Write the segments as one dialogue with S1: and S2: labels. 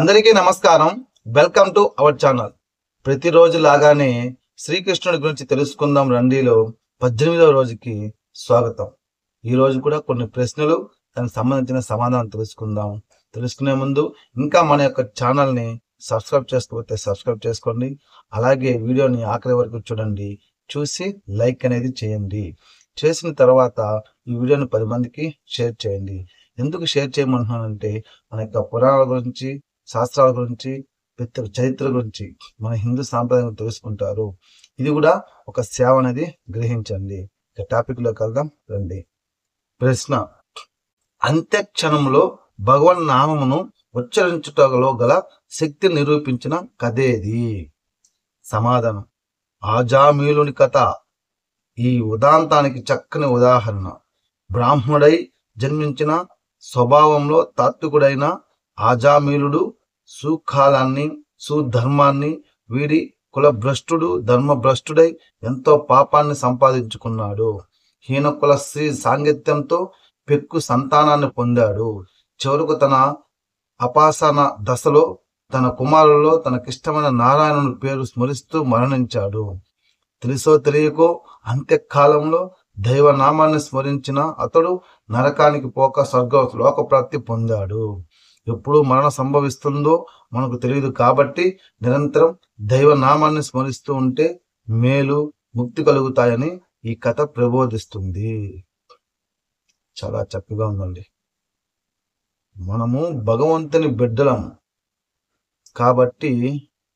S1: అందరికీ నమస్కారం. Welcome to our channel. ప్రతిరోజు లాగానే శ్రీకృష్ణుడి గురించి తెలుసుకుందాం రండిలో 18వ రోజుకి స్వాగతం. ఈ రోజు కూడా కొన్ని ప్రశ్నలు దానికి సంబంధించిన సమాధానం తెలుసుకుందాం. తెలుసుకునే ముందు ఇంకా మన యొక్క ఛానల్ని సబ్స్క్రైబ్ చేసుకోకపోతే సబ్స్క్రైబ్ చేసుకోండి. అలాగే వీడియోని ఆఖరి వరకు చూడండి. చూసి లైక్ అనేది చేయండి. చేసిన తర్వాత ఈ వీడియోని 10 మందికి షేర్ చేయండి. ఎందుకు షేర్ చేయమంటున్నానంటే మన యొక్క పురాణాల గురించి, శాస్త్రాల గురించి, చరిత్ర గురించి మన హిందూ సాంప్రదాయం తెలుసుకుంటారు. ఇది కూడా ఒక సేవ అనేది గ్రహించండి. ఇక టాపిక్ లోకి వెళ్దాం రండి. ప్రశ్న: అంత్యక్షణంలో భగవన్ నామమును ఉచ్చరించుటలో గల శక్తిని నిరూపించిన కథేది? సమాధానం: ఆజామీలుని కథ. ఈ ఉదాంతానికి చక్కని ఉదాహరణ. బ్రాహ్మణుడై జన్మించిన స్వభావంలో తాత్వికుడైన ఆజామీలుడు సుఖాలాన్ని, సుధర్మాన్ని వీడి కులభ్రష్టుడు, ధర్మభ్రష్టుడై ఎంతో పాపాన్ని సంపాదించుకున్నాడు. హీనకుల స్త్రీ సాంగత్యంతో పెక్కు సంతానాన్ని పొందాడు. చివరకు తన అపాసన దశలో తన కుమారులలో తనకిష్టమైన నారాయణుని పేరు స్మరిస్తూ మరణించాడు. తెలుసో తెలియకో అంత్యకాలంలో దైవనామాన్ని స్మరించిన అతడు నరకానికి పోక లోకప్రాప్తి పొందాడు. ఎప్పుడు మరణం సంభవిస్తుందో మనకు తెలియదు కాబట్టి నిరంతరం దైవనామాన్ని స్మరిస్తూ ఉంటే మేలు, ముక్తి కలుగుతాయని ఈ కథ ప్రబోధిస్తుంది. చాలా చక్కగా ఉందండి. మనము భగవంతుని బిడ్డలం కాబట్టి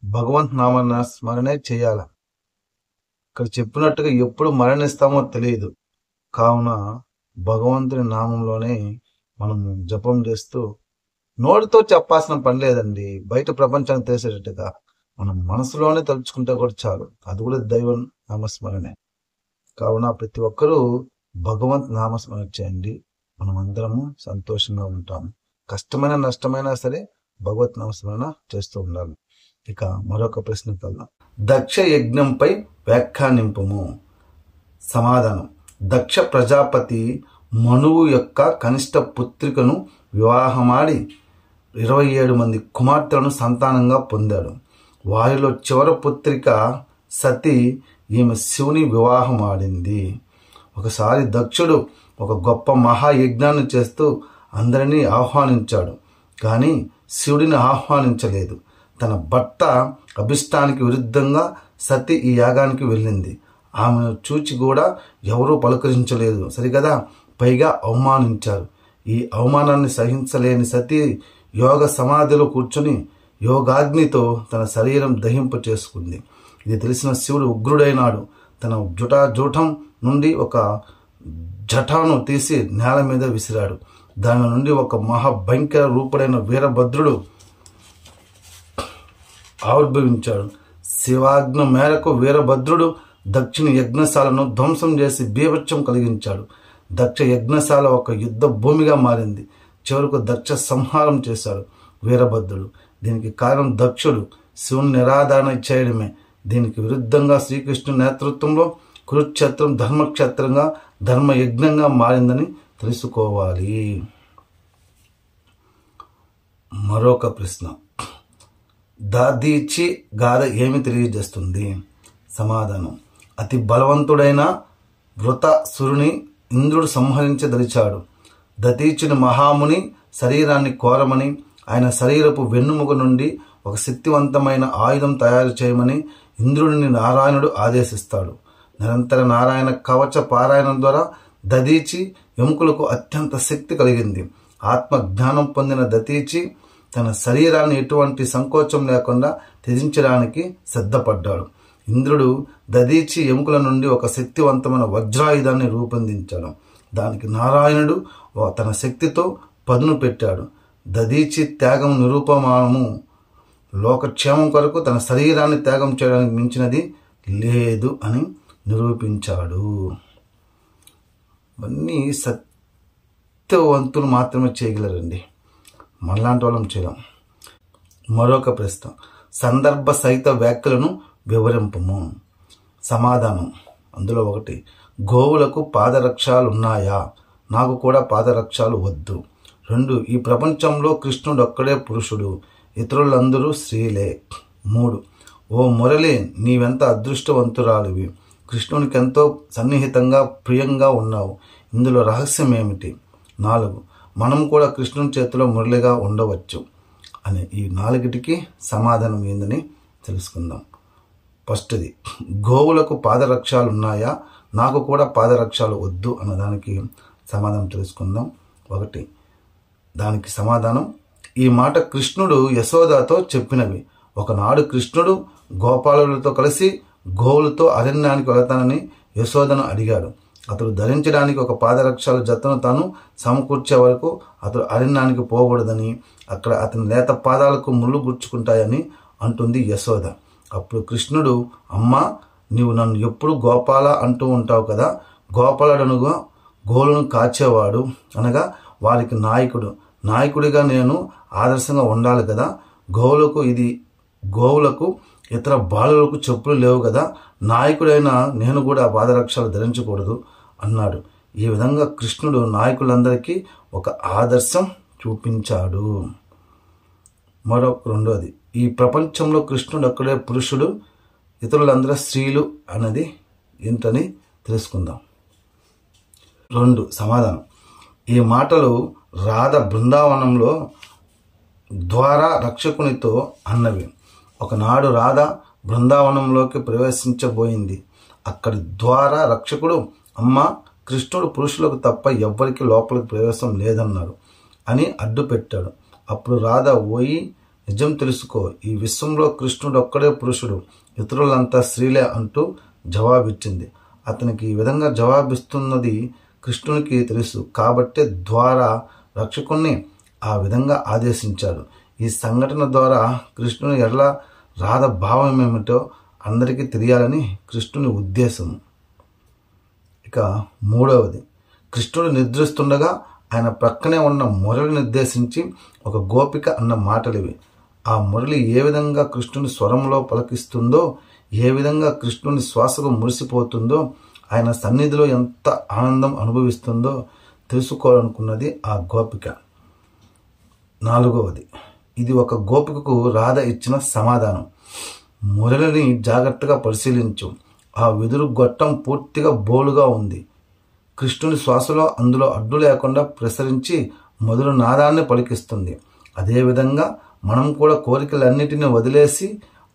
S1: భగవంతు నామాన్ని స్మరణే చేయాలి. ఇక్కడ చెప్పినట్టుగా ఎప్పుడు మరణిస్తామో తెలియదు. కావున భగవంతుని నామంలోనే మనము జపం చేస్తూ, నోటితో చెప్పాల్సిన పని లేదండి. బయట ప్రపంచానికి తెలిసేటట్టుగా మనం మనసులోనే తలుచుకుంటే కూడా చాలు. అది కూడా దైవ నామస్మరణే. కావున ప్రతి ఒక్కరూ భగవంతు నామస్మరణ చేయండి. మనం అందరము సంతోషంగా ఉంటాము. కష్టమైన నష్టమైనా సరే భగవత్ నామస్మరణ చేస్తూ ఉండాలి. ఇక మరొక ప్రశ్నకు వెళ్దాం. దక్ష యజ్ఞంపై వ్యాఖ్యానింపుము. సమాధానం: దక్ష ప్రజాపతి మనువు యొక్క కనిష్ట పుత్రికను వివాహమాడి 27 మంది కుమార్తెలను సంతానంగా పొందాడు. వారిలో చివరి పుత్రిక సతి. ఈమె శివుని వివాహం ఆడింది. ఒకసారి దక్షుడు ఒక గొప్ప మహాయజ్ఞాన్ని చేస్తూ అందరినీ ఆహ్వానించాడు. కానీ శివుడిని ఆహ్వానించలేదు. తన భర్త అభిష్టానికి విరుద్ధంగా సతి ఈ యాగానికి వెళ్ళింది. ఆమెను చూచి కూడా ఎవరూ పలకరించలేదు సరికదా, పైగా అవమానించారు. ఈ అవమానాన్ని సహించలేని సతి యోగ సమాధిలో కూర్చొని యోగాగ్నితో తన శరీరం దహింప చేసుకుంది. ఇది తెలిసిన శివుడు ఉగ్రుడైనాడు. తన జూఠం నుండి ఒక జటాను తీసి నేల మీద విసిరాడు. దాని నుండి ఒక మహాభయంకర రూపుడైన వీరభద్రుడు ఆవిర్భవించాడు. శివాజ్ఞ మేరకు వీరభద్రుడు దక్షిణ యజ్ఞశాలను ధ్వంసం చేసి బీభత్సం కలిగించాడు. దక్ష యజ్ఞశాల ఒక యుద్ధ భూమిగా మారింది. చివరకు దక్ష సంహారం చేశాడు వీరభద్రుడు. దీనికి కారణం దక్షుడు శివుని నిరాధారణ చేయడమే. దీనికి విరుద్ధంగా శ్రీకృష్ణుని నేతృత్వంలో కురుక్షేత్రం ధర్మక్షేత్రంగా ధర్మయజ్ఞంగా మారిందని తెలుసుకోవాలి. మరొక ప్రశ్న: దధీచి గాథ ఏమి తెలియజేస్తుంది? సమాధానం: అతి బలవంతుడైన వృతాసురుని ఇంద్రుడు సంహరించదలిచాడు. దధీచుని మహాముని శరీరాన్ని కోరమని, ఆయన శరీరపు వెన్నుముక నుండి ఒక శక్తివంతమైన ఆయుధం తయారు చేయమని ఇంద్రుడిని నారాయణుడు ఆదేశిస్తాడు. నిరంతర నారాయణ కవచ పారాయణం ద్వారా దధీచి ఎముకలకు అత్యంత శక్తి కలిగింది. ఆత్మ జ్ఞానం పొందిన దధీచి తన శరీరాన్ని ఎటువంటి సంకోచం లేకుండా త్యజించడానికి సిద్ధపడ్డాడు. ఇంద్రుడు దధీచి ఎముకల నుండి ఒక శక్తివంతమైన వజ్రాయుధాన్ని రూపొందించాడు. దానికి నారాయణుడు తన శక్తితో పదును పెట్టాడు. దధీచి త్యాగం నిరూపమానము. లోకక్షేమం కొరకు తన శరీరాన్ని త్యాగం చేయడానికి మించినది లేదు అని నిరూపించాడు. ఇవన్నీ సత్యవంతులు మాత్రమే చేయగలరండి. మనలాంటి వాళ్ళం చేయలేం. మరొక ప్రశ్న: సందర్భ సహిత వ్యాఖ్యలను వివరింపము. సమాధానం: అందులో ఒకటి, గోవులకు పాదరక్షాలు ఉన్నాయా? నాకు కూడా పాదరక్షాలు వద్దు. 2, ఈ ప్రపంచంలో కృష్ణుడు ఒక్కడే పురుషుడు. ఇతరులందరూ స్త్రీలే. 3. ఓ మురళి, నీవెంత అదృష్టవంతురాలివి. కృష్ణునికి ఎంతో సన్నిహితంగా ప్రియంగా ఉన్నావు. ఇందులో రహస్యం ఏమిటి? 4. మనం కూడా కృష్ణుని చేతిలో మురళిగా ఉండవచ్చు అని ఈ 4టికి సమాధానం ఏందని తెలుసుకుందాం. ఫస్ట్ది, గోవులకు పాదరక్షాలు ఉన్నాయా? నాకు కూడా పాదరక్షాలు వద్దు అన్నదానికి సమాధానం తెలుసుకుందాం. 1. దానికి సమాధానం, ఈ మాట కృష్ణుడు యశోదతో చెప్పినవి. ఒకనాడు కృష్ణుడు గోపాలులతో కలిసి గోవులతో అరణ్యానికి వెళతానని యశోదను అడిగాడు. అతడు ధరించడానికి ఒక పాదరక్షాల జతను తాను సమకూర్చే వరకు అతడు అరణ్యానికి పోకూడదని, అక్కడ అతని లేత పాదాలకు ముళ్ళు గుచ్చుకుంటాయని అంటుంది యశోద. అప్పుడు కృష్ణుడు, అమ్మా, నీవు నన్ను ఎప్పుడు గోపాల అంటూ ఉంటావు కదా. గోపాలుడనుగా గోవులను కాచేవాడు అనగా వారికి నాయకుడిగా నేను ఆదర్శంగా ఉండాలి కదా. గోవులకు ఇతర బాలులకు చెప్పులు లేవు కదా. నాయకుడైన నేను కూడా పాదరక్షలు ధరించకూడదు అన్నాడు. ఈ విధంగా కృష్ణుడు నాయకులందరికీ ఒక ఆదర్శం చూపించాడు. రెండోది, ఈ ప్రపంచంలో కృష్ణుడు ఒక్కడే పురుషుడు, ఇతరులందరూ స్త్రీలు అన్నది ఏంటని తెలుసుకుందాం. 2. సమాధానం, ఈ మాటలు రాధ బృందావనంలో ద్వారా రక్షకునితో అన్నవి. ఒకనాడు రాధ బృందావనంలోకి ప్రవేశించబోయింది. అక్కడి ద్వారా రక్షకుడు, అమ్మా, కృష్ణుడు పురుషులకు తప్ప ఎవ్వరికి లోపలికి ప్రవేశం లేదన్నాడు అని అడ్డు పెట్టాడు. అప్పుడు రాధ, ఓయి, నిజం తెలుసుకో, ఈ విశ్వంలో కృష్ణుడు ఒక్కడే పురుషుడు, ఇతరులంతా స్త్రీలే అంటూ జవాబిచ్చింది. అతనికి ఈ విధంగా జవాబిస్తున్నది కృష్ణునికి తెలుసు కాబట్టి ద్వారా రక్షకుణ్ణి ఆ విధంగా ఆదేశించాడు. ఈ సంఘటన ద్వారా కృష్ణుని ఎడల రాధ భావం ఏమిటో అందరికీ తెలియాలని కృష్ణుని ఉద్దేశం. ఇక 3వది, కృష్ణుడు నిద్రిస్తుండగా ఆయన ప్రక్కనే ఉన్న మురళిని నిర్దేశించి ఒక గోపిక అన్న మాటలివి. ఆ మురళి ఏ విధంగా కృష్ణుని స్వరంలో పలికిస్తుందో, ఏ విధంగా కృష్ణుని శ్వాసకు మురిసిపోతుందో, ఆయన సన్నిధిలో ఎంత ఆనందం అనుభవిస్తుందో తెలుసుకోవాలనుకున్నది ఆ గోపిక. 4వది, ఇది ఒక గోపికకు రాధ ఇచ్చిన సమాధానం. మురళిని జాగ్రత్తగా పరిశీలించు. ఆ వెదురు గొట్టం పూర్తిగా బోలుగా ఉంది. కృష్ణుని శ్వాసలో అందులో అడ్డు లేకుండా ప్రసరించి మధుర నాదాన్ని పలికిస్తుంది. అదేవిధంగా మనం కూడా కోరికలన్నిటిని వదిలేసి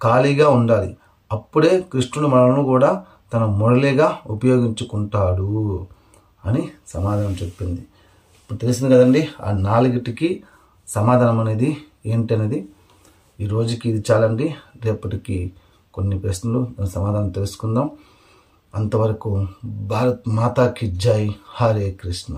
S1: ఖాళీగా ఉండాలి. అప్పుడే కృష్ణుడు మనల్ని కూడా తన మురళిగా ఉపయోగించుకుంటాడు అని సమాధానం చెప్పింది. ఇప్పుడు తెలిసింది కదండి ఆ 4టికి సమాధానం అనేది ఏంటనేది. ఈ రోజుకి ఇది చాలండి. రేపటికి కొన్ని ప్రశ్నలు సమాధానం తెలుసుకుందాం. అంతవరకు భారత్ మాతాకి జై. హరే కృష్ణ.